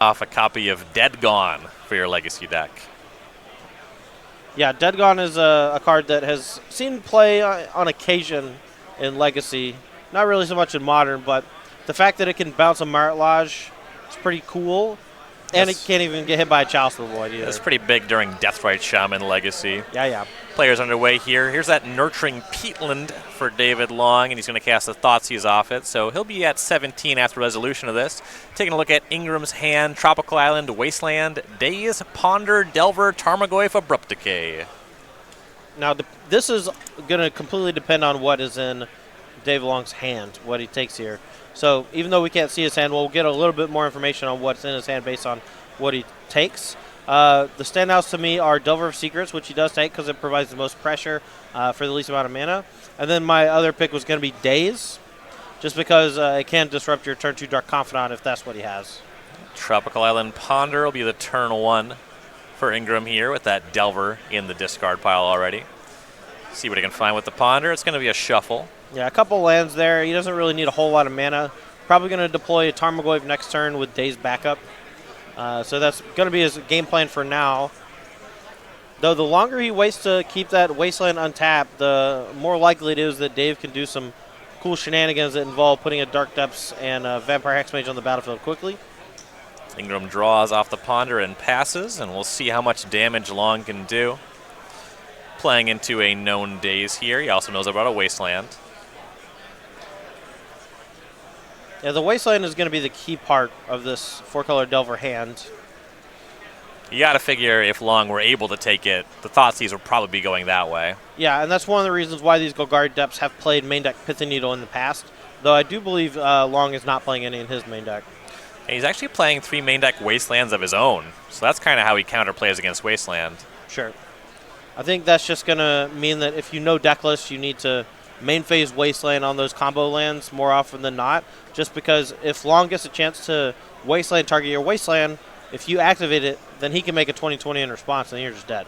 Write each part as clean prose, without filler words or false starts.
off a copy of Dead Gone for your Legacy deck. Yeah, Dead Gone is a card that has seen play on occasion in Legacy. Not really so much in Modern, but the fact that it can bounce a Merit Lodge is pretty cool. And it can't even get hit by a Chalice of the Void either. It's pretty big during Deathrite Shaman Legacy. Yeah. Players underway here. Here's that Nurturing Peatland for David Long, and he's going to cast the Thoughtseize off it. So he'll be at 17 after resolution of this. Taking a look at Ingram's hand, Tropical Island, Wasteland, Daze, Ponder, Delver, Tarmogoyf, Abrupt Decay. Now, this is going to completely depend on what is in Dave Long's hand, what he takes here. So even though we can't see his hand, we'll get a little bit more information on what's in his hand based on what he takes. The standouts to me are Delver of Secrets, which he does take because it provides the most pressure for the least amount of mana. And then my other pick was going to be Daze, just because it can disrupt your turn 2 Dark Confidant if that's what he has. Tropical Island Ponder will be the turn 1 for Ingram here with that Delver in the discard pile already. See what he can find with the Ponder. It's going to be a shuffle. Yeah, a couple lands there. He doesn't really need a whole lot of mana. Probably going to deploy a Tarmogoyf next turn with Daze backup. So that's going to be his game plan for now. Though the longer he waits to keep that Wasteland untapped, the more likely it is that Dave can do some cool shenanigans that involve putting a Dark Depths and a Vampire Hexmage on the battlefield quickly. Ingram draws off the Ponder and passes, and we'll see how much damage Long can do. Playing into a known Daze here. He also knows about a Wasteland. Yeah, the Wasteland is going to be the key part of this 4-color Delver hand. You got to figure if Long were able to take it, the Thoughtseize would probably be going that way. Yeah, and that's one of the reasons why these Golgari Depths have played main deck Pithing Needle in the past, though I do believe Long is not playing any in his main deck. And he's actually playing 3 main deck Wastelands of his own, so that's kind of how he counterplays against Wasteland. Sure. I think that's just going to mean that if you know deck lists, you need to main phase Wasteland on those combo lands more often than not, just because if Long gets a chance to Wasteland target your Wasteland, if you activate it, then he can make a 20/20 in response, and then you're just dead.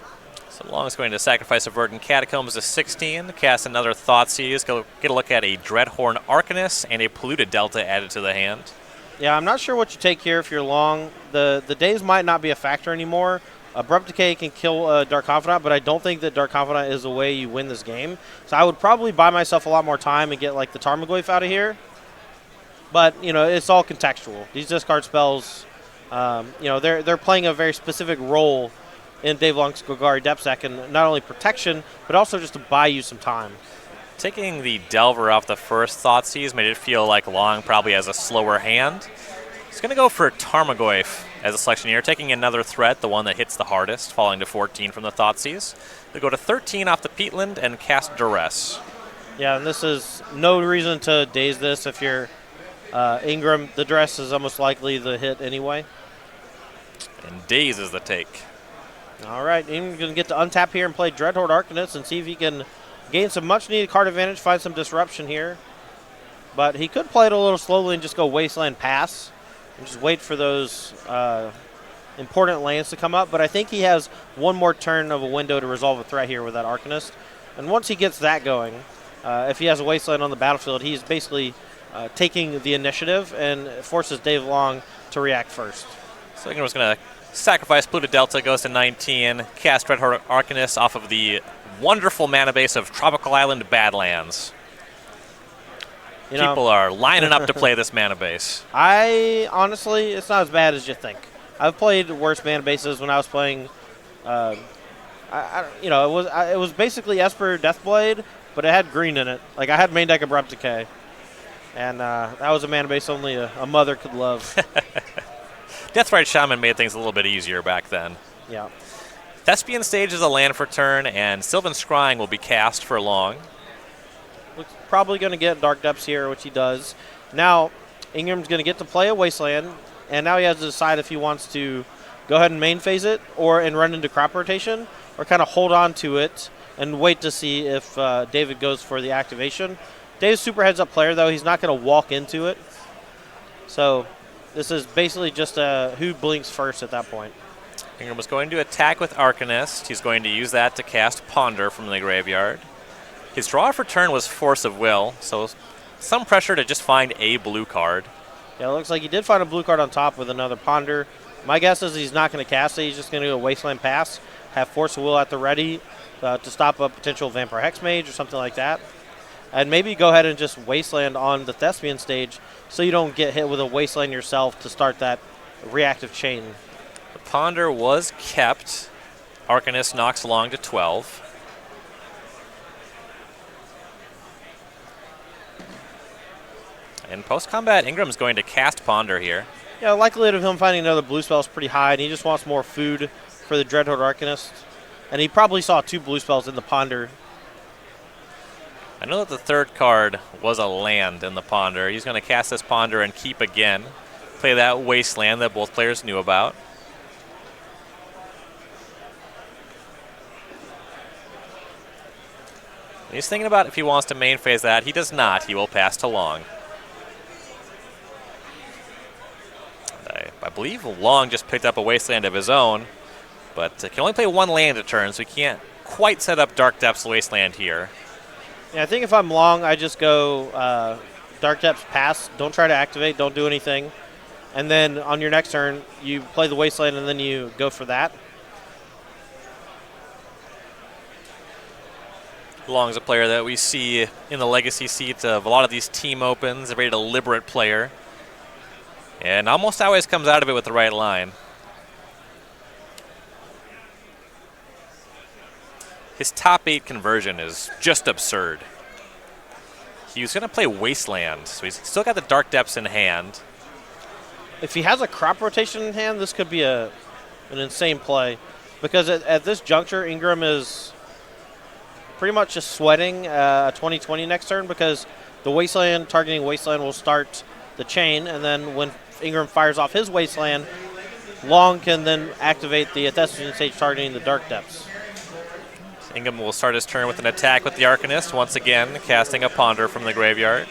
So Long is going to sacrifice a Verdant Catacombs to 16, cast another Thoughtseize, go get a look at a Dreadhorn Arcanist and a Polluted Delta added to the hand. Yeah, I'm not sure what you take here if you're Long. The Daze might not be a factor anymore. Abrupt Decay can kill Dark Confidant, but I don't think that Dark Confidant is the way you win this game. So I would probably buy myself a lot more time and get like the Tarmogoyf out of here. But, you know, it's all contextual. These discard spells, you know, they're playing a very specific role in Dave Long's Golgari Depths deck, and not only protection, but also just to buy you some time. Taking the Delver off the first Thoughtseize made it feel like Long probably has a slower hand. He's going to go for Tarmogoyf as a selection here, taking another threat, the one that hits the hardest, falling to 14 from the Thoughtseize. They go to 13 off the Peatland and cast Duress. Yeah, and this is no reason to daze this. If you're Ingram, the Duress is almost likely the hit anyway. And Daze is the take. All right, Ingram's going to get to untap here and play Dreadhorde Arcanist and see if he can gain some much-needed card advantage, find some disruption here. But he could play it a little slowly and just go Wasteland Pass and just wait for those important lands to come up. But I think he has one more turn of a window to resolve a threat here with that Arcanist. And once he gets that going, if he has a Wasteland on the battlefield, he's basically taking the initiative and forces Dave Long to react first. So Ingram's going to sacrifice Polluted Delta, goes to 19, cast Dreadhorde Arcanist off of the wonderful mana base of Tropical Island Badlands. People are lining up to play this mana base. Honestly, it's not as bad as you think. I've played worse mana bases when I was playing. It was basically Esper Deathblade, but it had green in it. Like I had main deck Abrupt Decay, and that was a mana base only a mother could love. Deathrite Shaman made things a little bit easier back then. Yeah. Thespian Stage is a land for turn, and Sylvan Scrying will be cast for Long. Looks probably going to get Dark Depths here, which he does. Now, Ingram's going to get to play a Wasteland, and now he has to decide if he wants to go ahead and main phase it and run into crop rotation, or kind of hold on to it and wait to see if David goes for the activation. Dave's super heads-up player, though. He's not going to walk into it. So this is basically just who blinks first at that point. Ingram was going to attack with Arcanist. He's going to use that to cast Ponder from the graveyard. His draw for turn was Force of Will, so some pressure to just find a blue card. Yeah, it looks like he did find a blue card on top with another Ponder. My guess is he's not going to cast it. He's just going to go Wasteland Pass, have Force of Will at the ready to stop a potential Vampire Hex Mage or something like that. And maybe go ahead and just Wasteland on the Thespian stage so you don't get hit with a Wasteland yourself to start that reactive chain. The Ponder was kept. Arcanist knocks along to 12. In post-combat, Ingram's going to cast Ponder here. Yeah, likelihood of him finding another blue spell is pretty high, and he just wants more food for the Dreadhorde Arcanist. And he probably saw 2 blue spells in the Ponder. I know that the third card was a land in the Ponder. He's going to cast this Ponder and keep again. Play that Wasteland that both players knew about. He's thinking about if he wants to main phase that. He does not. He will pass to Long. I believe Long just picked up a Wasteland of his own, but can only play 1 land a turn, so he can't quite set up Dark Depths Wasteland here. Yeah, I think if I'm Long, I just go Dark Depths pass. Don't try to activate. Don't do anything. And then on your next turn, you play the Wasteland, and then you go for that. Long's a player that we see in the legacy seat of a lot of these team opens, a very deliberate player. And almost always comes out of it with the right line. His top 8 conversion is just absurd. He was going to play Wasteland, so he's still got the Dark Depths in hand. If he has a crop rotation in hand, this could be an insane play. Because at this juncture, Ingram is pretty much just sweating a 2020 next turn because the Wasteland, targeting Wasteland will start the chain, and then when Ingram fires off his Wasteland, Long can then activate the Thespian stage targeting the Dark Depths. Ingram will start his turn with an attack with the Arcanist, once again casting a Ponder from the graveyard.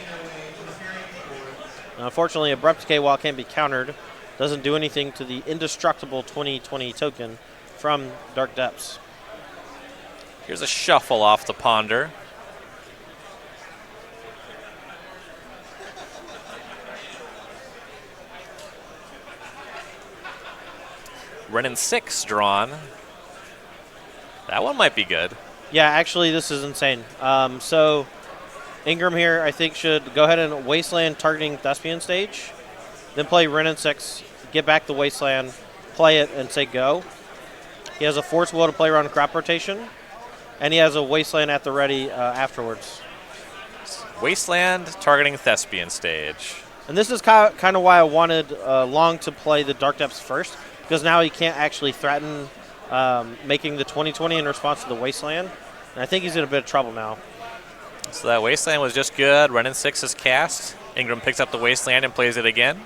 Unfortunately, Abrupt Decay, while it can't be countered, doesn't do anything to the indestructible 2020 token from Dark Depths. Here's a shuffle off the Ponder. Renin 6 drawn. That one might be good. Yeah, actually, this is insane. So Ingram here, I think, should go ahead and Wasteland targeting Thespian stage, then play Renin 6, get back the Wasteland, play it, and say go. He has a Force Will to play around crop rotation, and he has a Wasteland at the ready afterwards. Wasteland targeting Thespian stage. And this is kind of why I wanted Long to play the Dark Depths first, because now he can't actually threaten making the 2020 in response to the Wasteland. And I think he's in a bit of trouble now. So that Wasteland was just good. Renin 6 is cast. Ingram picks up the Wasteland and plays it again.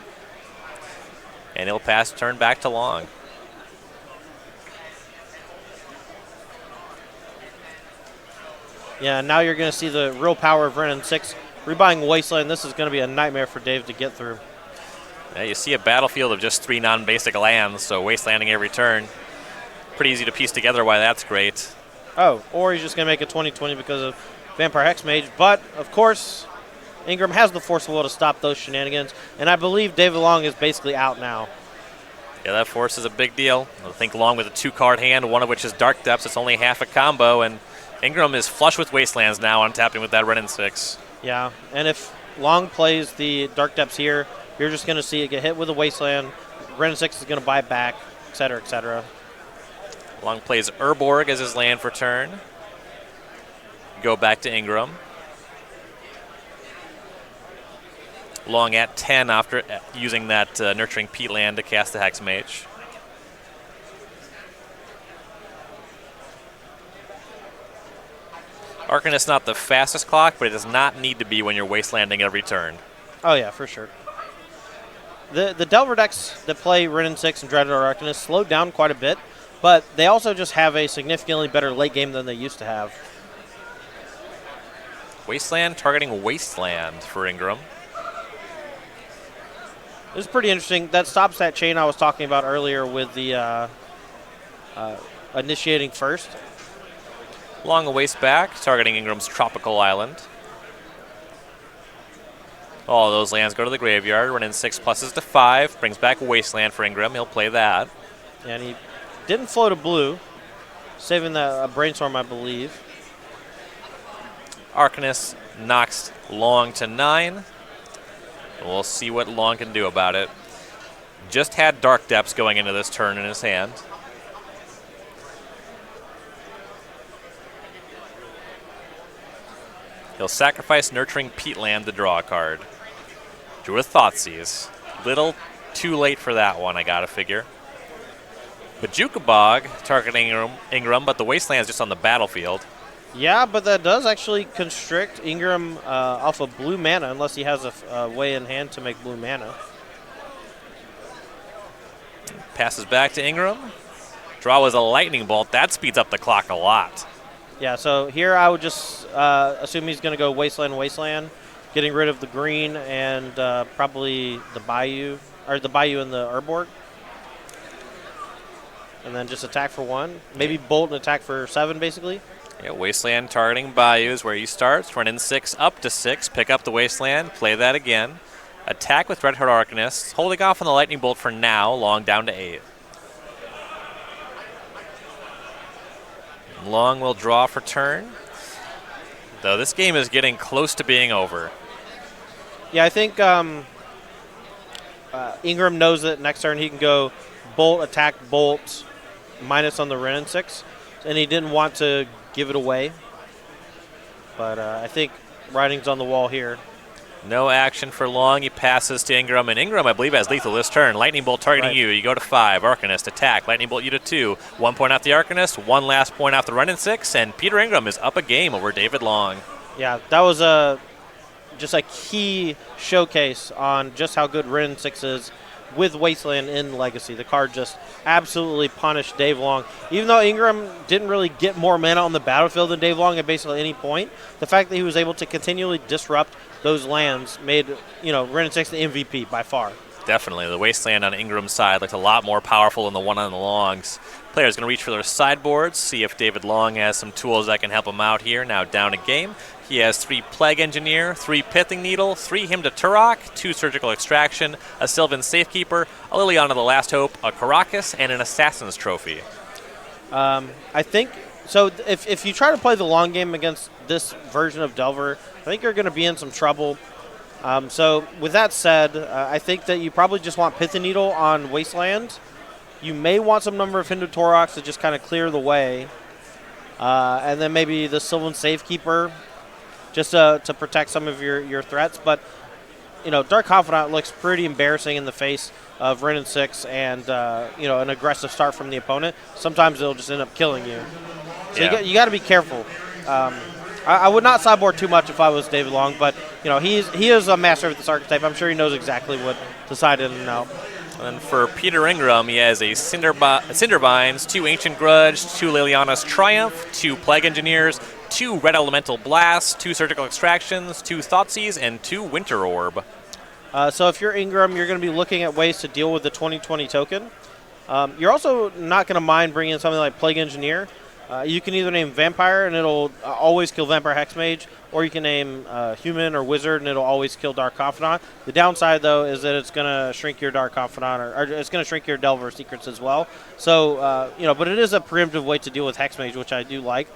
And he'll pass turn back to Long. Yeah, now you're going to see the real power of Renin 6. Rebuying Wasteland, this is going to be a nightmare for Dave to get through. Yeah, you see a battlefield of just 3 non-basic lands, so Wastelanding every turn. Pretty easy to piece together why that's great. Oh, or he's just going to make a 2020 because of Vampire Hex Mage. But, of course, Ingram has the Force of Will to stop those shenanigans. And I believe David Long is basically out now. Yeah, that Force is a big deal. I think Long with a 2-card hand, one of which is Dark Depths. It's only half a combo, and Ingram is flush with Wastelands now on tapping with that Renin 6. Yeah, and if Long plays the Dark Depths here, you're just going to see it get hit with a Wasteland. Renin 6 is going to buy it back, etc., etc. Long plays Urborg as his land for turn. Go back to Ingram. Long at 10 after using that Nurturing Peat land to cast the Hex Mage. Arcanist not the fastest clock, but it does not need to be when you're Wastelanding every turn. Oh, yeah, for sure. The Delver decks that play Renin 6 and Dreadhorde Arcanist slowed down quite a bit, but they also just have a significantly better late game than they used to have. Wasteland targeting Wasteland for Ingram. This is pretty interesting. That stops that chain I was talking about earlier with the initiating first. Long a ways back, targeting Ingram's Tropical Island. All those lands go to the graveyard. Running 6 pluses to 5. Brings back Wasteland for Ingram. He'll play that. And he didn't float a blue, saving the Brainstorm, I believe. Arcanist knocks Long to 9. We'll see what Long can do about it. Just had Dark Depths going into this turn in his hand. He'll sacrifice Nurturing Peatland to draw a card. Drew a Thoughtseize. Little too late for that one, I gotta figure. Bajuka Bog targeting Ingram, but the Wasteland's just on the battlefield. Yeah, but that does actually constrict Ingram off of blue mana, unless he has a way in hand to make blue mana. Passes back to Ingram. Draw was a Lightning Bolt. That speeds up the clock a lot. Yeah, so here I would just assume he's going to go Wasteland, getting rid of the green and probably the Bayou and the Urborg. And then just attack for 1. Maybe Bolt and attack for 7, basically. Yeah, Wasteland targeting Bayou is where he starts. Running 6 up to 6. Pick up the Wasteland. Play that again. Attack with Red Heart Arcanist. Holding off on the Lightning Bolt for now. Long down to 8. Long will draw for turn. Though this game is getting close to being over. Yeah, I think Ingram knows that next turn he can go Bolt, attack, Bolt, minus on the Renin 6. And he didn't want to give it away. But I think writing's on the wall here. No action for Long. He passes to Ingram, and Ingram, I believe, has lethal this turn. Lightning Bolt targeting you. You go to 5. Arcanist, attack. Lightning Bolt you to 2. 1 point off the Arcanist. 1 last point off the Running 6, and Peter Ingram is up a game over David Long. Yeah, that was just a key showcase on just how good Renin 6 is with Wasteland in Legacy. The card just absolutely punished Dave Long. Even though Ingram didn't really get more mana on the battlefield than Dave Long at basically any point, the fact that he was able to continually disrupt those lands made, Renin 6 the MVP by far. Definitely. The Wasteland on Ingram's side looked a lot more powerful than the one on the Long's. Players going to reach for their sideboards, see if David Long has some tools that can help him out here. Now down a game. He has 3 Plague Engineer, 3 Pithing Needle, 3 Hymn to Turok, 2 Surgical Extraction, a Sylvan Safekeeper, a Liliana the Last Hope, a Caracas, and an Assassin's Trophy. I think, so if you try to play the long game against this version of Delver, I think you're going to be in some trouble. So with that said, I think that you probably just want Pithing Needle on Wasteland. You may want some number of Hymn to Toroks to just kind of clear the way. And then maybe the Sylvan Safekeeper just to protect some of your threats. But, Dark Confidant looks pretty embarrassing in the face of Renin 6 and, an aggressive start from the opponent. Sometimes it'll just end up killing you. So yeah. you got to be careful. I would not sideboard too much if I was David Long, but, he is a master of this archetype. I'm sure he knows exactly what to side in and out. And for Peter Ingram, he has a Cinderbinds, 2 Ancient Grudge, 2 Liliana's Triumph, 2 Plague Engineers, 2 Red Elemental Blasts, 2 Surgical Extractions, 2 Thoughtseize, and 2 Winter Orb. So if you're Ingram, you're going to be looking at ways to deal with the 2020 token. You're also not going to mind bringing in something like Plague Engineer. You can either name Vampire, and it'll always kill Vampire Hexmage, or you can name Human or Wizard, and it'll always kill Dark Confidant. The downside, though, is that it's going to shrink your Dark Confidant, or it's going to shrink your Delver Secrets as well. So, but it is a preemptive way to deal with Hexmage, which I do like.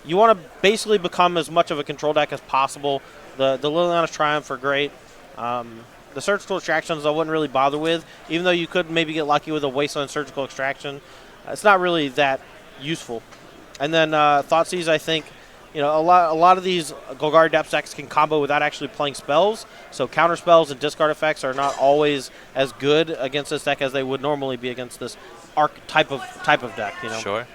You want to basically become as much of a control deck as possible. The Liliana's Triumph are great. The Surgical Extractions I wouldn't really bother with, even though you could maybe get lucky with a Wasteland Surgical Extraction. It's not really that useful. And then Thoughtseize, I think, a lot of these Golgari Depths decks can combo without actually playing spells. So counter spells and discard effects are not always as good against this deck as they would normally be against this type of deck. Sure.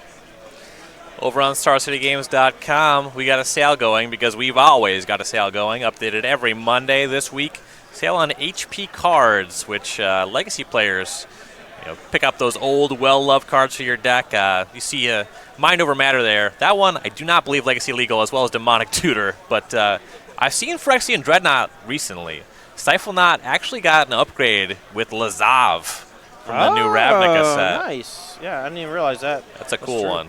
Over on StarCityGames.com, we got a sale going because we've always got a sale going, updated every Monday this week. Sale on HP cards, which Legacy players, pick up those old, well-loved cards for your deck. You see Mind Over Matter there. That one, I do not believe Legacy legal, as well as Demonic Tutor. But I've seen Phyrexian Dreadnought recently. Stifle Knot actually got an upgrade with Lazav from the new Ravnica set. Nice. Yeah, I didn't even realize that. That's a cool one.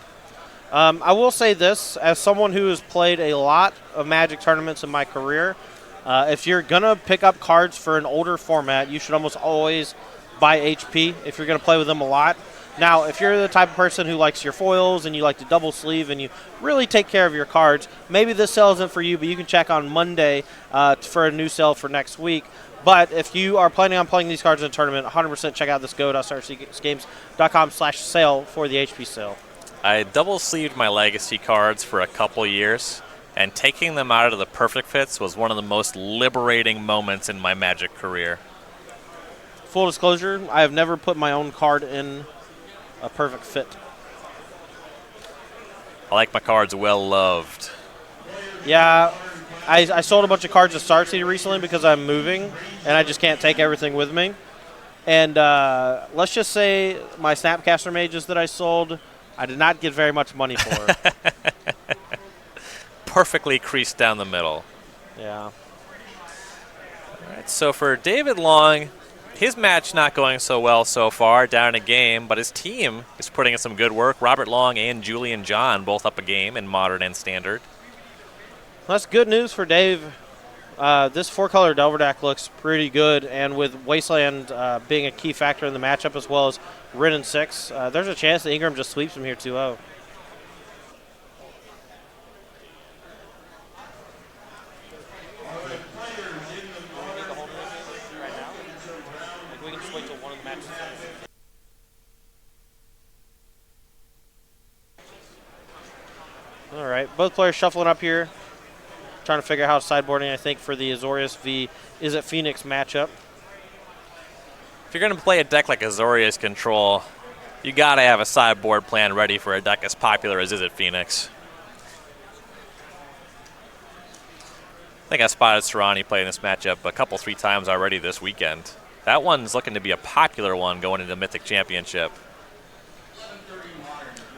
I will say this, as someone who has played a lot of Magic tournaments in my career, If you're going to pick up cards for an older format, you should almost always buy HP if you're going to play with them a lot. Now, if you're the type of person who likes your foils and you like to double sleeve and you really take care of your cards, maybe this sale isn't for you, but you can check on Monday for a new sale for next week. But if you are planning on playing these cards in a tournament, 100% check out this go.StarCgames.com/sale for the HP sale. I double sleeved my legacy cards for a couple years, and taking them out of the perfect fits was one of the most liberating moments in my Magic career. Full disclosure, I have never put my own card in a perfect fit. I like my cards well loved. Yeah, I sold a bunch of cards at Star City recently because I'm moving, and I just can't take everything with me. And let's just say my Snapcaster Mages that I sold, I did not get very much money for. Perfectly creased down the middle. Yeah. All right, so for David Long, his match not going so well so far, down a game, but his team is putting in some good work. Robert Long and Julian John both up a game in Modern and Standard. Well, that's good news for Dave. This 4-color Delver deck looks pretty good, and with Wasteland being a key factor in the matchup as well as Rin and 6, there's a chance that Ingram just sweeps him here 2-0. All right, both players shuffling up here, trying to figure out how sideboarding, I think, for the Azorius v. Is It Phoenix matchup. If you're going to play a deck like Azorius Control, you got to have a sideboard plan ready for a deck as popular as Is It Phoenix. I think I spotted Soorani playing this matchup a couple, 3 times already this weekend. That one's looking to be a popular one going into the Mythic Championship.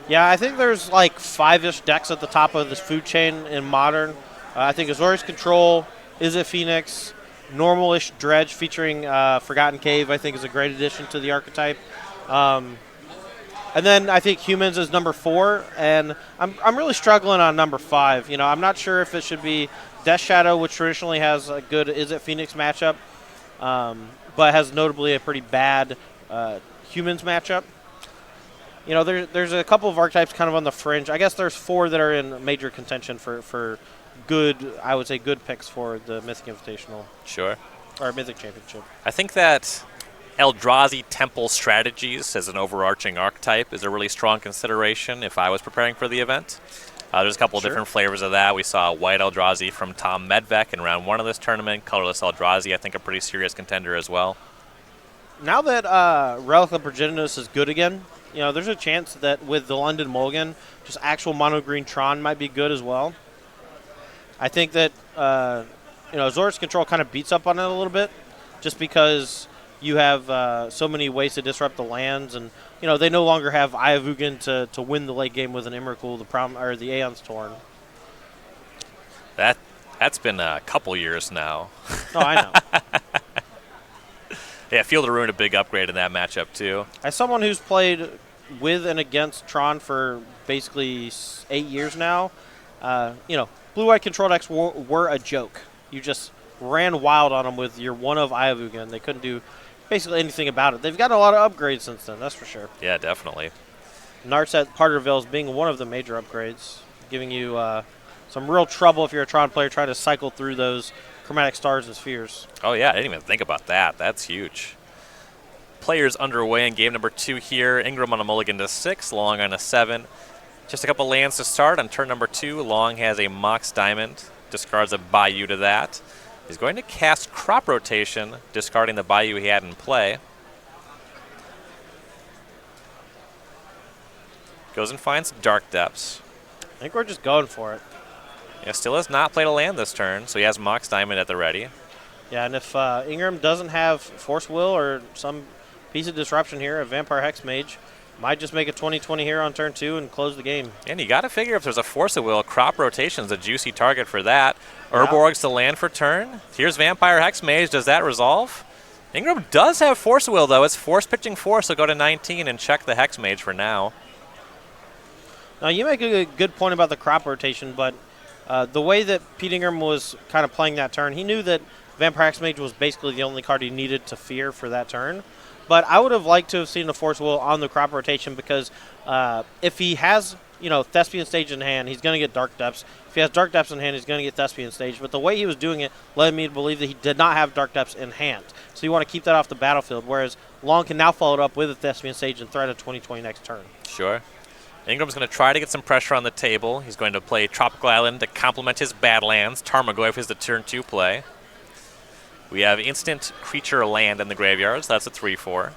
Yeah, I think there's like 5-ish decks at the top of this food chain in Modern. I think Azorius Control, Is It Phoenix, Normal-ish Dredge featuring Forgotten Cave, I think is a great addition to the archetype. And then I think Humans is number 4, and I'm really struggling on number 5. You know, I'm not sure if it should be Death Shadow, which traditionally has a good Is It Phoenix matchup, but has notably a pretty bad Humans matchup. You know, there's a couple of archetypes kind of on the fringe. I guess there's 4 that are in major contention for good, I would say, good picks for the Mythic Invitational. Sure. Or Mythic Championship. I think that Eldrazi Temple Strategies as an overarching archetype is a really strong consideration if I was preparing for the event. There's a couple of different flavors of that. We saw White Eldrazi from Tom Medvec in round 1 of this tournament. Colorless Eldrazi, I think, a pretty serious contender as well. Now that Relic of Progenitus is good again, you know, there's a chance that with the London Mulligan, just actual mono green Tron might be good as well. I think that you know, Azorius Control kind of beats up on it a little bit, just because you have so many ways to disrupt the lands, and you know they no longer have Ayavugan to win the late game with an Emrakul, the Aeon's Torn. That's been a couple years now. Oh, I know. Yeah, Field of Ruin a big upgrade in that matchup too. As someone who's played with and against Tron for basically 8 years now, you know, blue-white control decks were a joke. You just ran wild on them with your one of Ayavugan. They couldn't do basically anything about it. They've got a lot of upgrades since then, that's for sure. Yeah, definitely. Narset Parterville's being one of the major upgrades, giving you some real trouble if you're a Tron player trying to cycle through those Chromatic Stars and Spheres. Oh, yeah, I didn't even think about that. That's huge. Players underway in game number 2 here. Ingram on a mulligan to 6, Long on a 7. Just a couple lands to start. On turn number 2, Long has a Mox Diamond, discards a Bayou to that. He's going to cast Crop Rotation, discarding the Bayou he had in play. Goes and finds Dark Depths. I think we're just going for it. Yeah, still has not played a land this turn, so he has Mox Diamond at the ready. Yeah, and if Ingram doesn't have Force Will or some piece of disruption here, a Vampire Hexmage might just make a 20-20 here on turn 2 and close the game. And you got to figure if there's a Force of Will, Crop Rotation's a juicy target for that. Urborg's the land for turn. Here's Vampire Hexmage. Does that resolve? Ingram does have Force of Will, though. It's Force pitching Force, so go to 19 and check the Hexmage for now. Now, you make a good point about the Crop Rotation, but The way that Pete Ingram was kind of playing that turn, he knew that Vampire Hexmage was basically the only card he needed to fear for that turn. But I would have liked to have seen the Force Will on the crop rotation because if he has, Thespian Stage in hand, he's going to get Dark Depths. If he has Dark Depths in hand, he's going to get Thespian Stage. But the way he was doing it led me to believe that he did not have Dark Depths in hand. So you want to keep that off the battlefield, whereas Long can now follow it up with a Thespian Stage and threat a 2020 next turn. Sure. Ingram's going to try to get some pressure on the table. He's going to play Tropical Island to complement his Badlands. Tarmogoyf is the turn 2 play. We have instant creature land in the graveyard, so that's a 3/4.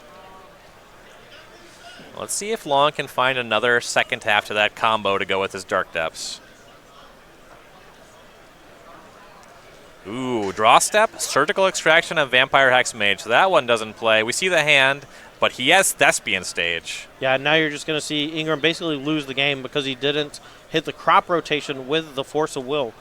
Let's see if Long can find another second half to that combo to go with his Dark Depths. Ooh, draw step, Surgical Extraction of Vampire Hexmage. So that one doesn't play. We see the hand, but he has Thespian Stage. Yeah, now you're just going to see Ingram basically lose the game because he didn't hit the crop rotation with the Force of Will.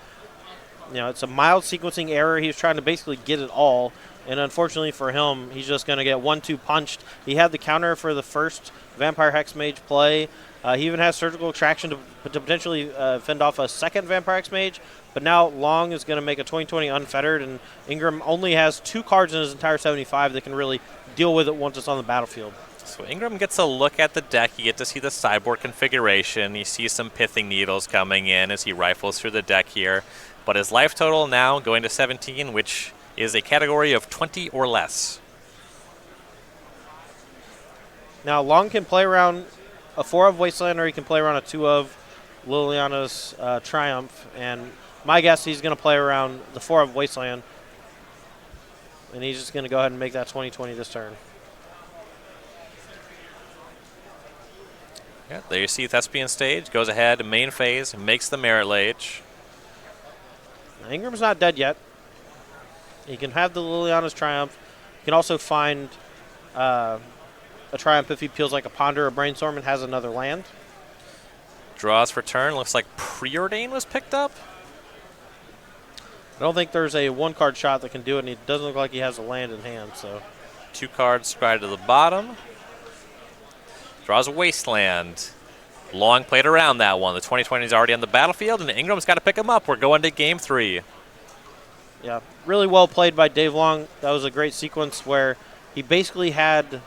It's a mild sequencing error. He was trying to basically get it all, and unfortunately for him, he's just going to get 1-2 punched. He had the counter for the first Vampire Hexmage play. He even has Surgical Extraction to potentially fend off a second Vampire Hexmage, but now Long is going to make a 2020 unfettered, and Ingram only has 2 cards in his entire 75 that can really deal with it once it's on the battlefield. So Ingram gets a look at the deck. You get to see the sideboard configuration. You see some Pithing Needles coming in as he rifles through the deck here. But his life total now going to 17, which is a category of 20 or less. Now, Long can play around a 4 of Wasteland, or he can play around a 2 of Liliana's Triumph. And my guess, he's going to play around the 4 of Wasteland. And he's just going to go ahead and make that 2020 this turn. Yeah, there you see Thespian Stage. Goes ahead, main phase, makes the Merit Lage. Ingram's not dead yet. He can have the Liliana's Triumph. He can also find a Triumph if he feels like a Ponder or Brainstorm and has another land. Draws for turn. Looks like Preordain was picked up. I don't think there's a 1-card shot that can do it, and it doesn't look like he has a land in hand. So 2 cards scryed to the bottom. Draws a Wasteland. Long played around that one. The 2020 is already on the battlefield, and Ingram's got to pick him up. We're going to game 3. Yeah, really well played by Dave Long. That was a great sequence where he basically had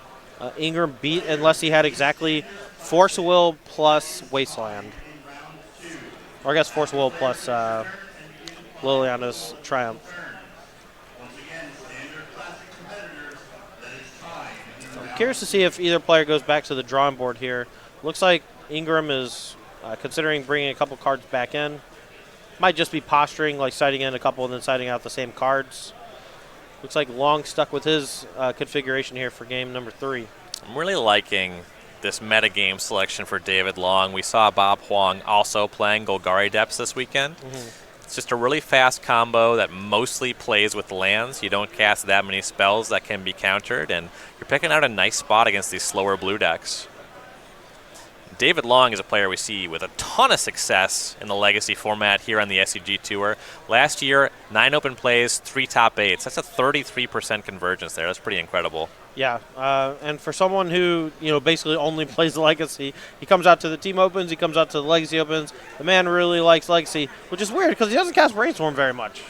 Ingram beat unless he had exactly Force of Will plus Wasteland. Or I guess Force of Will plus Liliana's Triumph. I'm curious to see if either player goes back to the drawing board here. Looks like Ingram is considering bringing a couple cards back in. Might just be posturing, like siding in a couple and then siding out the same cards. Looks like Long stuck with his configuration here for game number 3. I'm really liking this metagame selection for David Long. We saw Bob Huang also playing Golgari Depths this weekend. It's just a really fast combo that mostly plays with lands. You don't cast that many spells that can be countered, and you're picking out a nice spot against these slower blue decks. David Long is a player we see with a ton of success in the Legacy format here on the SCG Tour. Last year, 9 open plays, 3 top 8s. That's a 33% convergence there. That's pretty incredible. Yeah, and for someone who basically only plays the Legacy, he comes out to the Team Opens, he comes out to the Legacy Opens. The man really likes Legacy, which is weird because he doesn't cast Brainstorm very much.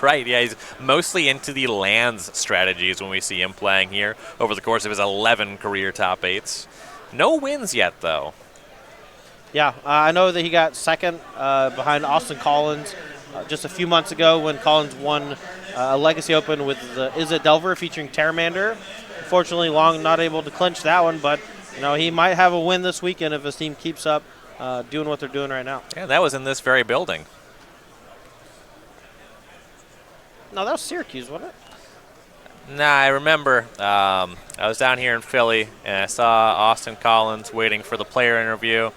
Right, yeah, he's mostly into the lands strategies when we see him playing here over the course of his 11 career top 8s. No wins yet, though. Yeah, I know that he got second behind Austin Collins just a few months ago when Collins won a Legacy Open with the Izzet Delver featuring Terramander. Unfortunately, Long not able to clinch that one, but he might have a win this weekend if his team keeps up doing what they're doing right now. Yeah, that was in this very building. No, that was Syracuse, wasn't it? Nah, I remember I was down here in Philly, and I saw Austin Collins waiting for the player interview,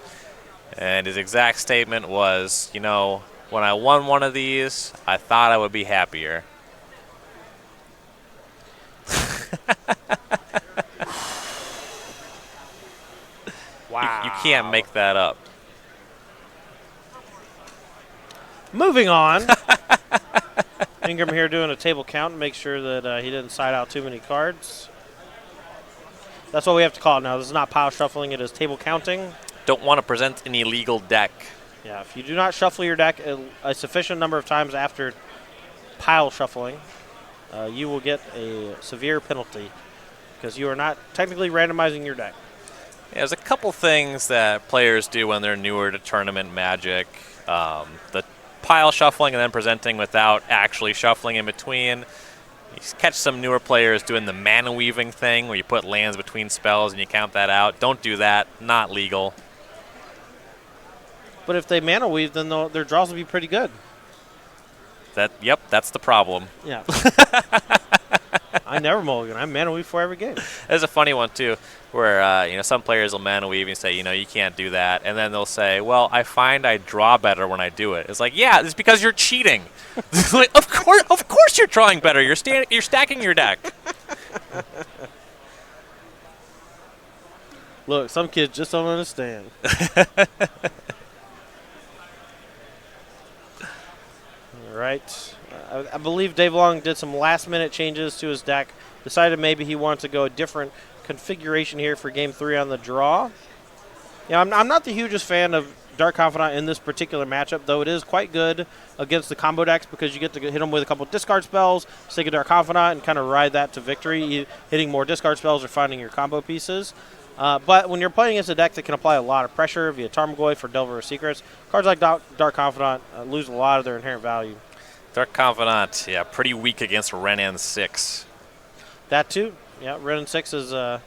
and his exact statement was, when I won one of these, I thought I would be happier. Wow. You can't make that up. Moving on. Ingram here doing a table count to make sure that he didn't side out too many cards. That's what we have to call it now. This is not pile shuffling. It is table counting. Don't want to present an illegal deck. Yeah, if you do not shuffle your deck a sufficient number of times after pile shuffling, you will get a severe penalty because you are not technically randomizing your deck. Yeah, there's a couple things that players do when they're newer to tournament Magic. The pile shuffling and then presenting without actually shuffling in between. You catch some newer players doing the mana weaving thing where you put lands between spells and you count that out. Don't do that. Not legal. But if they mana weave, then their draws will be pretty good. Yep, that's the problem. Yeah. I never mulligan. I mana weave for every game. There's a funny one too, where some players will mana weave and say, you can't do that, and then they'll say, well, I find I draw better when I do it. It's like, yeah, it's because you're cheating. Like, of course you're drawing better. You're stacking your deck. Look, some kids just don't understand. All right. I believe Dave Long did some last-minute changes to his deck. Decided maybe he wanted to go a different configuration here for Game 3 on the draw. Yeah, I'm not the hugest fan of Dark Confidant in this particular matchup, though it is quite good against the combo decks because you get to hit them with a couple discard spells, stick a Dark Confidant, and kind of ride that to victory, hitting more discard spells or finding your combo pieces. But when you're playing against a deck that can apply a lot of pressure via Tarmogoyf or Delver of Secrets, cards like Dark Confidant lose a lot of their inherent value. Dark Confidant, yeah, pretty weak against Renan 6. That too. Yeah, Renan 6 has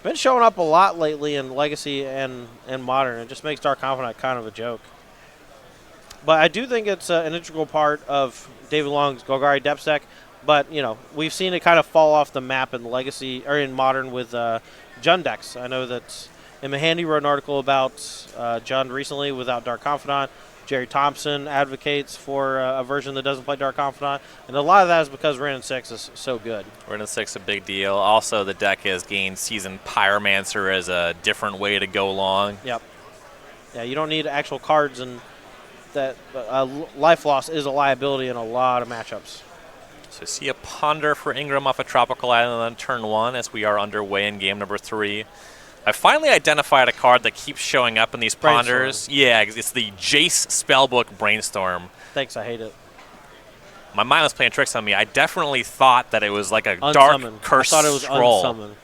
been showing up a lot lately in Legacy and Modern. It just makes Dark Confidant kind of a joke. But I do think it's an integral part of David Long's Golgari Depths deck. But, we've seen it kind of fall off the map in Legacy or in Modern with Jund decks. I know that Emma Handy wrote an article about Jund recently without Dark Confidant. Jerry Thompson advocates for a version that doesn't play Dark Confidant. And a lot of that is because Renan 6 is so good. Renan 6 is a big deal. Also, the deck has gained Seasoned Pyromancer as a different way to go long. Yep. Yeah, you don't need actual cards, and that life loss is a liability in a lot of matchups. So see a Ponder for Ingram off a Tropical Island on turn 1 as we are underway in game number 3. I finally identified a card that keeps showing up in these Ponders. Yeah, it's the Jace Spellbook Brainstorm. Thanks, I hate it. My mind was playing tricks on me. I definitely thought that it was like a unsummoned. dark curse I thought it was scroll. Unsummoned.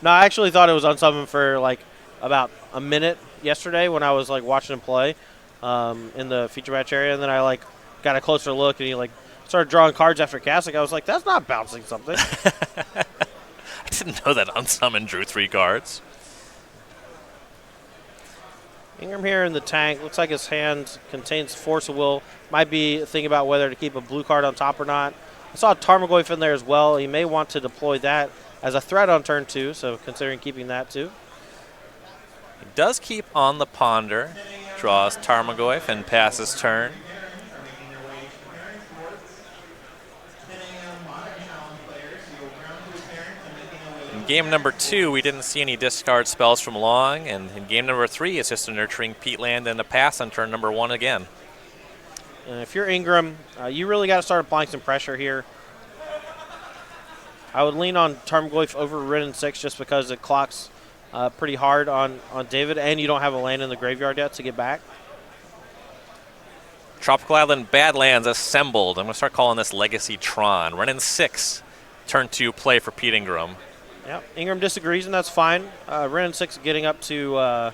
No, I actually thought it was unsummoned for about a minute yesterday when I was watching him play in the feature match area, and then I got a closer look and he started drawing cards after casting. I was like, that's not bouncing something. I didn't know that unsummoned drew 3 cards. Ingram here in the tank. Looks like his hand contains Force of Will. Might be thinking about whether to keep a blue card on top or not. I saw Tarmogoyf in there as well. He may want to deploy that as a threat on turn 2, so considering keeping that too. He does keep on the Ponder. Draws Tarmogoyf and passes turn. In game number 2, we didn't see any discard spells from Long, and in game number 3, it's just a Nurturing Peatland and a pass on turn number 1 again. And if you're Ingram, you really got to start applying some pressure here. I would lean on Tarmogoyf over Renan 6 just because it clocks pretty hard on David, and you don't have a land in the graveyard yet to get back. Tropical Island Badlands assembled. I'm going to start calling this Legacy Tron. Renan 6, turn 2 play for Pete Ingram. Yeah, Ingram disagrees, and that's fine. Renan 6 getting up to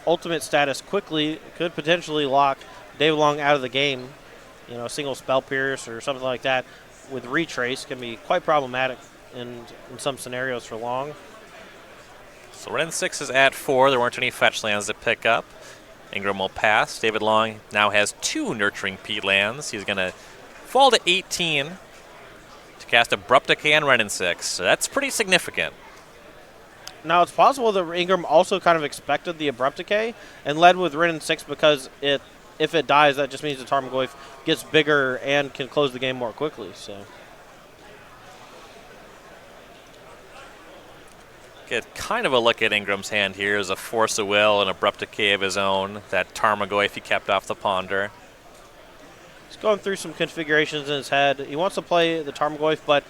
ultimate status quickly could potentially lock David Long out of the game. A single Spell Pierce or something like that with Retrace can be quite problematic in some scenarios for Long. So Renan 6 is at 4. There weren't any fetch lands to pick up. Ingram will pass. David Long now has 2 Nurturing Peatlands. He's going to fall to 18. Cast Abrupt Decay on Renan 6, so that's pretty significant. Now, it's possible that Ingram also kind of expected the Abrupt Decay and led with Renan 6 because if it dies, that just means the Tarmogoyf gets bigger and can close the game more quickly. So, get kind of a look at Ingram's hand here as a Force of Will and Abrupt Decay of his own, that Tarmogoyf he kept off the Ponder. He's going through some configurations in his head. He wants to play the Tarmogoyf, but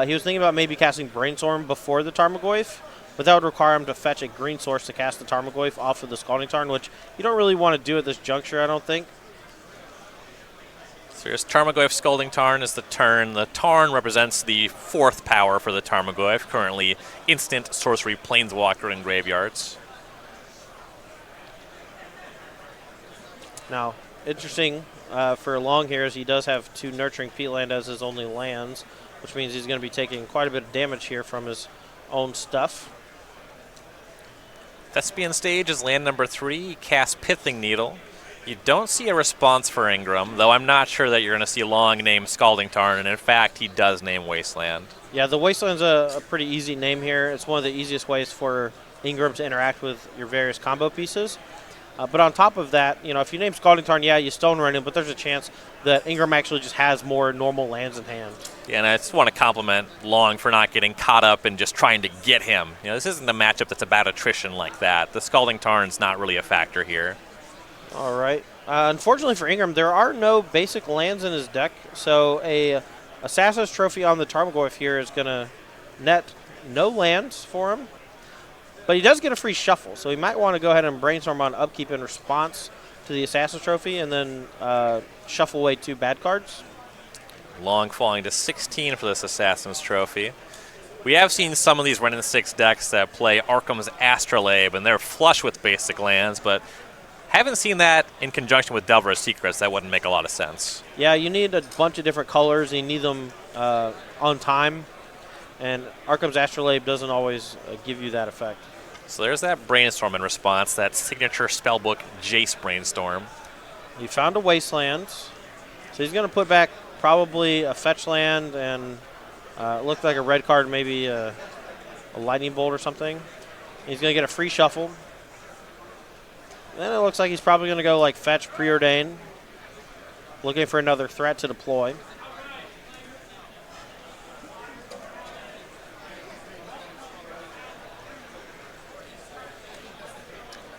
he was thinking about maybe casting Brainstorm before the Tarmogoyf. but that would require him to fetch a green source to cast the Tarmogoyf off of the Scalding Tarn, which you don't really want to do at this juncture, I don't think. So here's Tarmogoyf Scalding Tarn is the turn. The Tarn represents the 4th power for the Tarmogoyf, currently instant sorcery planeswalker in graveyards. Now, interesting for Long here is he does have 2 Nurturing Peatland as his only lands, which means he's going to be taking quite a bit of damage here from his own stuff. Thespian Stage is land number 3. Cast Pithing Needle. You don't see a response for Ingram, though I'm not sure that you're going to see Long name Scalding Tarn, and in fact, he does name Wasteland. Yeah, the Wasteland's a pretty easy name here. It's one of the easiest ways for Ingram to interact with your various combo pieces. But on top of that, if you name Scalding Tarn, yeah, you Stone Run him, but there's a chance that Ingram actually just has more normal lands in hand. Yeah, and I just want to compliment Long for not getting caught up in just trying to get him. This isn't a matchup that's about attrition like that. The Scalding Tarn's not really a factor here. All right. Unfortunately for Ingram, there are no basic lands in his deck, so a Assassin's Trophy on the Tarmogoyf here is going to net no lands for him. But he does get a free shuffle, so he might want to go ahead and brainstorm on upkeep in response to the Assassin's Trophy and then shuffle away 2 bad cards. Long falling to 16 for this Assassin's Trophy. We have seen some of these Wrenn and 6 decks that play Arkham's Astrolabe, and they're flush with basic lands, but haven't seen that in conjunction with Delver's Secrets. That wouldn't make a lot of sense. Yeah, you need a bunch of different colors, and you need them on time, and Arkham's Astrolabe doesn't always give you that effect. So there's that Brainstorm in response, that signature spellbook Jace Brainstorm. He found a Wasteland, so he's going to put back probably a fetch land and look like a red card, maybe a Lightning Bolt or something. He's going to get a free shuffle. Then it looks like he's probably going to go like fetch Preordain, looking for another threat to deploy.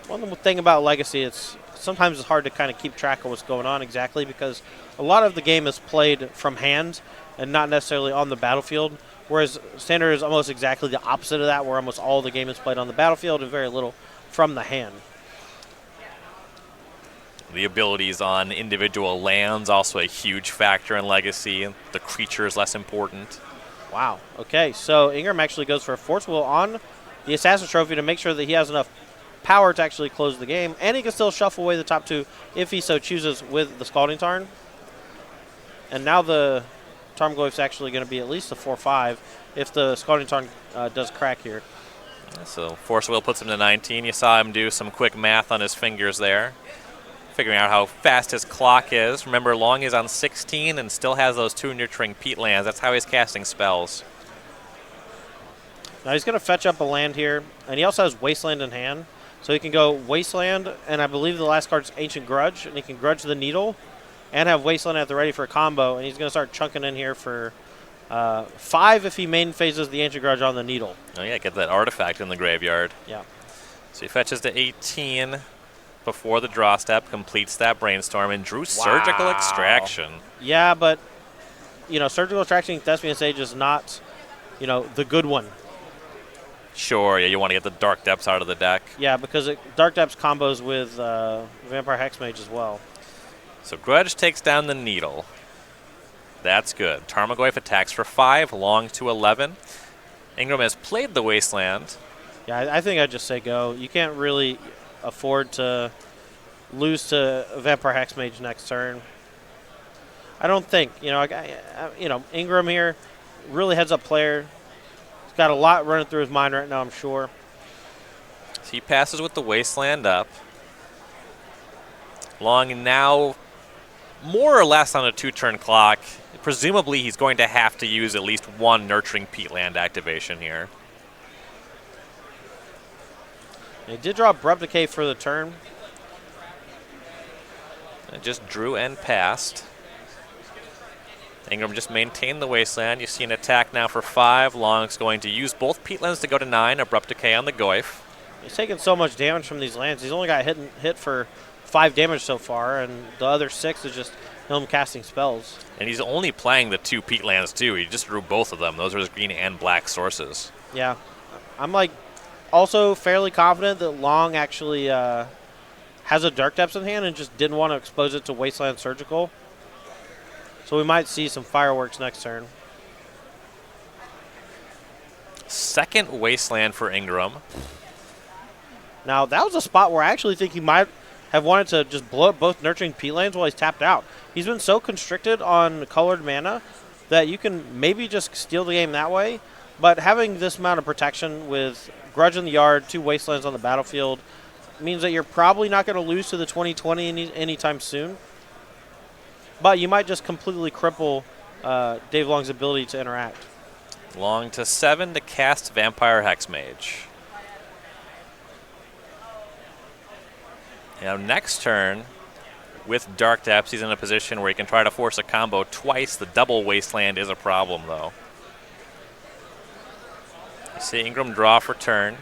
One thing about Legacy, sometimes it's hard to kind of keep track of what's going on exactly because a lot of the game is played from hand and not necessarily on the battlefield, whereas Standard is almost exactly the opposite of that, where almost all the game is played on the battlefield and very little from the hand. The abilities on individual lands also a huge factor in Legacy. The creature is less important. Wow. Okay, so Ingram actually goes for a Force Will on the Assassin's Trophy to make sure that he has enough power to actually close the game, and he can still shuffle away the top 2 if he so chooses with the Scalding Tarn. And now the Tarmogoyf's actually going to be at least a 4/5 if the Scalding Tarn does crack here. So Force Will puts him to 19. You saw him do some quick math on his fingers there, figuring out how fast his clock is. Remember, Long is on 16 and still has those 2 Nurturing Peat lands. That's how he's casting spells. Now he's going to fetch up a land here, and he also has Wasteland in hand. So he can go Wasteland, and I believe the last card's Ancient Grudge, and he can Grudge the Needle and have Wasteland at the ready for a combo, and he's going to start chunking in here for 5 if he main phases the Ancient Grudge on the Needle. Oh yeah, get that artifact in the graveyard. Yeah. So he fetches to 18 before the draw step, completes that Brainstorm, and drew Surgical Extraction. Yeah, but, Surgical Extraction Thespian Sage is not, the good one. Sure, yeah, you want to get the Dark Depths out of the deck. Yeah, because Dark Depths combos with Vampire Hexmage as well. So Grudge takes down the Needle. That's good. Tarmogoyf attacks for 5, Long to 11. Ingram has played the Wasteland. Yeah, I think I'd just say go. You can't really afford to lose to Vampire Hexmage next turn. I don't think. Ingram here, really heads-up player. Got a lot running through his mind right now, I'm sure. So he passes with the Wasteland up. Long now more or less on a 2-turn clock. Presumably he's going to have to use at least 1 Nurturing Peatland activation here. He did draw Abrupt Decay for the turn. It just drew and passed. Ingram just maintained the Wasteland. You see an attack now for 5. Long's going to use both Peatlands to go to 9. Abrupt Decay on the Goyf. He's taking so much damage from these lands. He's only got hit for 5 damage so far, and the other 6 is just him casting spells. And he's only playing the 2 Peatlands too. He just drew both of them. Those are his green and black sources. Yeah. I'm like also fairly confident that Long actually has a Dark Depths in hand and just didn't want to expose it to Wasteland Surgical. So we might see some fireworks next turn. Second Wasteland for Ingram. Now, that was a spot where I actually think he might have wanted to just blow up both Nurturing Peatlands while he's tapped out. He's been so constricted on colored mana that you can maybe just steal the game that way. But having this amount of protection with Grudge in the yard, 2 Wastelands on the battlefield, means that you're probably not going to lose to the 2020 anytime soon. But you might just completely cripple Dave Long's ability to interact. Long to 7 to cast Vampire Hexmage. Now next turn, with Dark Depths, he's in a position where he can try to force a combo twice. The double Wasteland is a problem, though. You see Ingram draw for turn.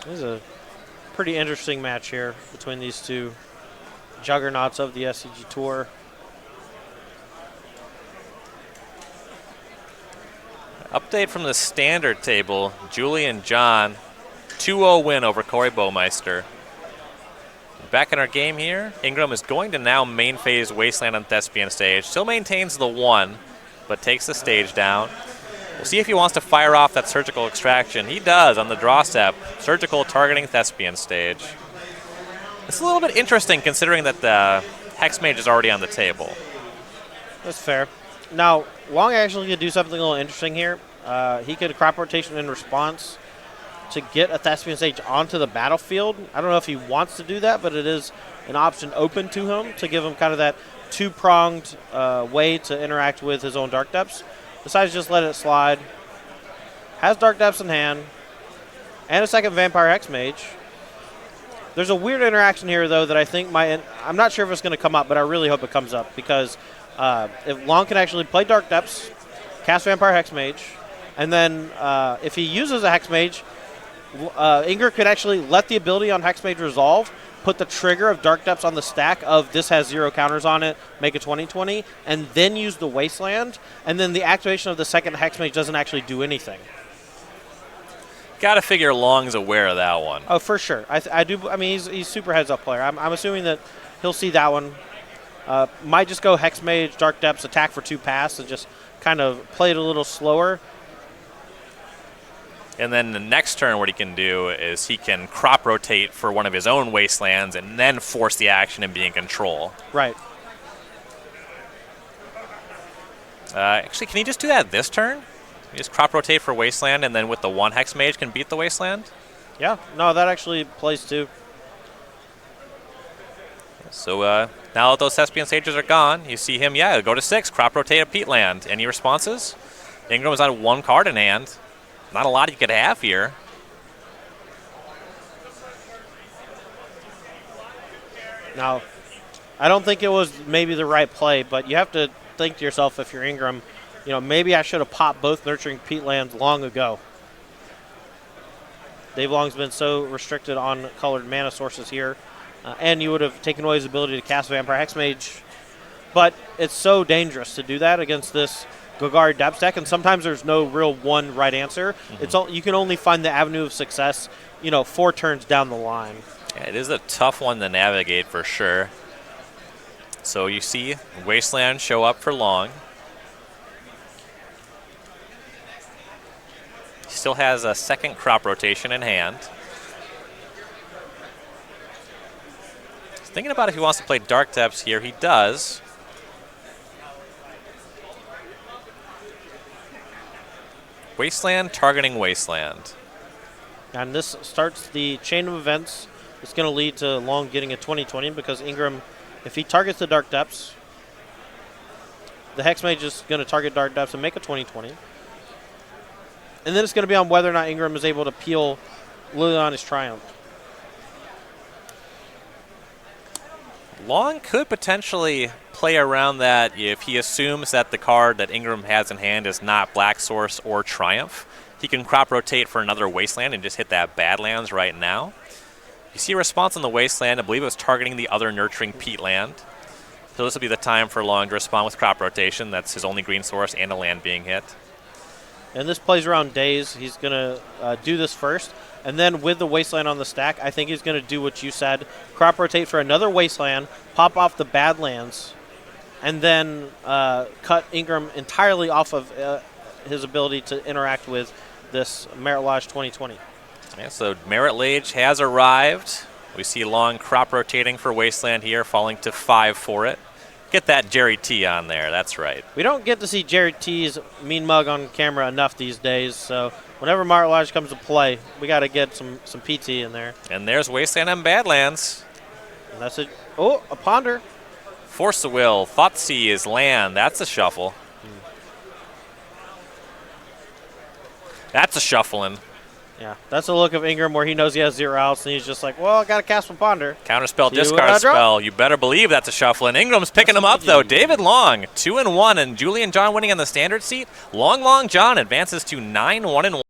This is a pretty interesting match here between these two juggernauts of the SCG Tour. Update from the standard table. Julian John, 2-0 win over Corey Baumeister. Back in our game here, Ingram is going to now main phase Wasteland on Thespian stage. Still maintains the 1, but takes the stage down. We'll see if he wants to fire off that Surgical Extraction. He does on the draw step. Surgical targeting Thespian stage. It's a little bit interesting considering that the Hexmage is already on the table. That's fair. Now, Long actually could do something a little interesting here. He could crop rotation in response to get a Thespian stage onto the battlefield. I don't know if he wants to do that, but it is an option open to him to give him kind of that 2-pronged way to interact with his own Dark Depths. Decides to just let it slide. Has Dark Depths in hand. And a second Vampire Hexmage. There's a weird interaction here, though, that I think might... I'm not sure if it's going to come up, but I really hope it comes up. Because if Long can actually play Dark Depths, cast Vampire Hexmage, and then if he uses a Hexmage, Ingram could actually let the ability on Hexmage resolve, put the trigger of Dark Depths on the stack of this has 0 counters on it, make a 20/20, and then use the Wasteland, and then the activation of the second Hexmage doesn't actually do anything. Got to figure Long's aware of that one. Oh, for sure. I do. I mean, he's super heads-up player. I'm assuming that he'll see that one. Might just go Hexmage, Dark Depths, attack for 2 pass, and just kind of play it a little slower. And then the next turn, what he can do is he can crop rotate for one of his own Wastelands and then force the action and be in control. Right. Actually, can he just do that this turn? He just crop rotate for Wasteland and then with the 1 Hexmage can beat the Wasteland? Yeah. No, that actually plays too. So now that those Thespian Sages are gone, you see him, go to 6, crop rotate a Peatland. Any responses? Ingram is on 1 card in hand. Not a lot you could have here. Now, I don't think it was maybe the right play, but you have to think to yourself if you're Ingram, maybe I should have popped both Nurturing Peatlands long ago. Dave Long's been so restricted on colored mana sources here, and you would have taken away his ability to cast Vampire Hexmage. But it's so dangerous to do that against this Golgari Depths deck, and sometimes there's no real one right answer. Mm-hmm. You can only find the avenue of success, 4 turns down the line. Yeah, it is a tough one to navigate for sure. So you see Wasteland show up for Long. He still has a second crop rotation in hand. He's thinking about if he wants to play Dark Depths here. He does. Wasteland targeting Wasteland. And this starts the chain of events. It's going to lead to Long getting a 20/20 because Ingram, if he targets the Dark Depths, the Hexmage is going to target Dark Depths and make a 20/20. And then it's going to be on whether or not Ingram is able to peel Liliana's Triumph. Long could potentially play around that if he assumes that the card that Ingram has in hand is not Black Source or Triumph. He can crop rotate for another Wasteland and just hit that Badlands right now. You see a response on the Wasteland. I believe it was targeting the other nurturing peatland. So this will be the time for Long to respond with crop rotation. That's his only green source and a land being hit. And this plays around days. He's going to do this first. And then with the Wasteland on the stack, I think he's going to do what you said. Crop rotate for another Wasteland, pop off the Badlands, and then cut Ingram entirely off of his ability to interact with this Merit Lodge 2020. Yeah, so Merit Lodge has arrived. We see Long crop rotating for Wasteland here, falling to 5 for it. Get that Jerry T on there, that's right. We don't get to see Jerry T's mean mug on camera enough these days, so whenever Merit Lodge comes to play, we got to get some PT in there. And there's Wasteland and Badlands. And that's it. Oh, a Ponder. Force of Will, Thoughtseize is land, that's a shuffle. That's a shuffling. Yeah, that's the look of Ingram where he knows he has 0 outs, and he's just like, well, I got to cast my Ponder. Counterspell, discard spell. You better believe that's a shuffling. Ingram's picking him up, though. David Long, 2-1, and Julian John winning on the standard seat. Long John advances to 9-1-1.